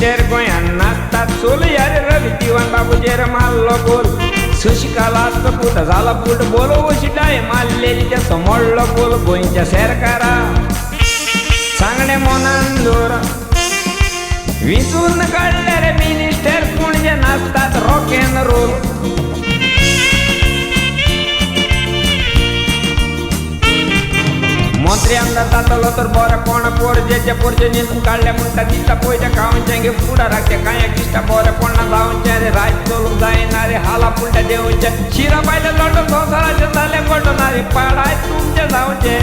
minister गोंयान नाचतात soul यारे रवी दिवान बाबूजेर मारलो गोल शशिकालाच पुत झाला पुट बोल वशिटाय मारलेली त्या समोरलो बोल गोंयच्या सरकारा सांगणे मोनान दोर विचून काढले रे मिनिस्टर पुणजे नाचतात रॉक अँड रोल मंत्री आमदार जातलो तर बरं कोण पोरजेच्या पोरजे निंदून काढल्या म्हणतात दिसता पोयच्या खाऊनच्या गे पुढा राखते काय किष्टा बरं कोणा जाऊनच्या रे राज चोलून जायनारे हाला पुलट्या देऊनच्या शिरा पाहिजे लढून संसाराचे झाले पडणारे पाडाय तुमच्या जाऊनचे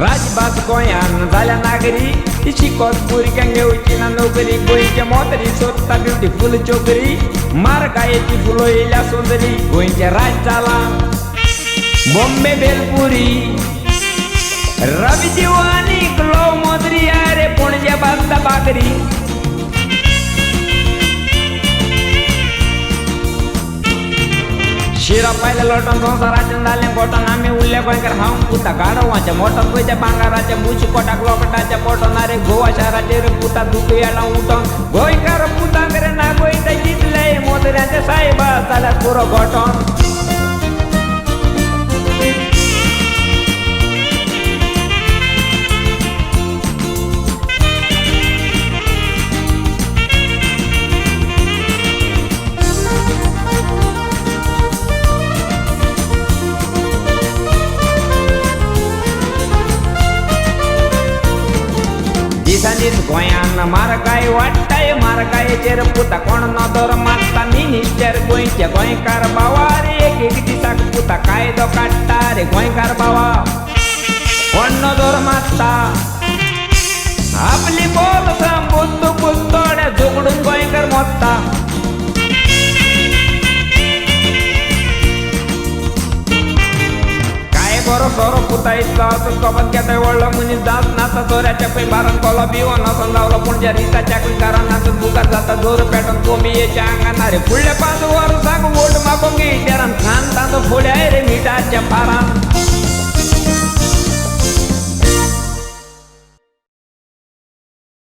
राजबास गोंयान झाल्या नागरी ती शिकोत भुरग्यांक घेवची ना नोकरी गोंयच्या मोतरी सोदता ब्युटिफूल चोकरी मार गायेची फुलो येयल्या सुंदरी गोंयचे राज जाला बॉम्बे बेलपुरी रवी दिवानी ग्लो मोदरी अरे पुणजे बाजता बाकरी शिरा पाहिलं लोटून संसाराचे झाले बोटन आम्ही उरले गोंयकर हाऊन पुता गाडवाच्या मोठं पैच्या बांगाराच्या मुची कोटाक लोकटाच्या पोटणारे गोवा शहराचे रे पुता दुखू याला उठून गोंयकर पुता करे ना गोंयचे जितले मोदऱ्याचे साहेब झाल्यात पुरं घोटून दिसानीच गोंयान मारकाय वाटताय मारकायेचेर पुता कोण नदर मारता मिनिस्टर गोंयचे गोंयकार बावा रे एक दिसाक पुता कायदो काडटा रे गोंयकार बावा कोण नदर मारता आपली बोल बुद्ध बुद्धोड्या झुगडून गोंयकार मोत्ता बरो सोरो पुता इतला असं कबत घेताय वळलं मुनी जात नाचा चोऱ्याच्या पै बारण कोला बिवो नसन जावलं पुणच्या रिता चाकरी कारण नाचत बुकात जाता जोर पेटून कोमी येच्या अंगानारे पुढल्या 5 वर सांगू वोट मागून घे त्यारान खान तांदो फोड्या रे मिठाच्या पारान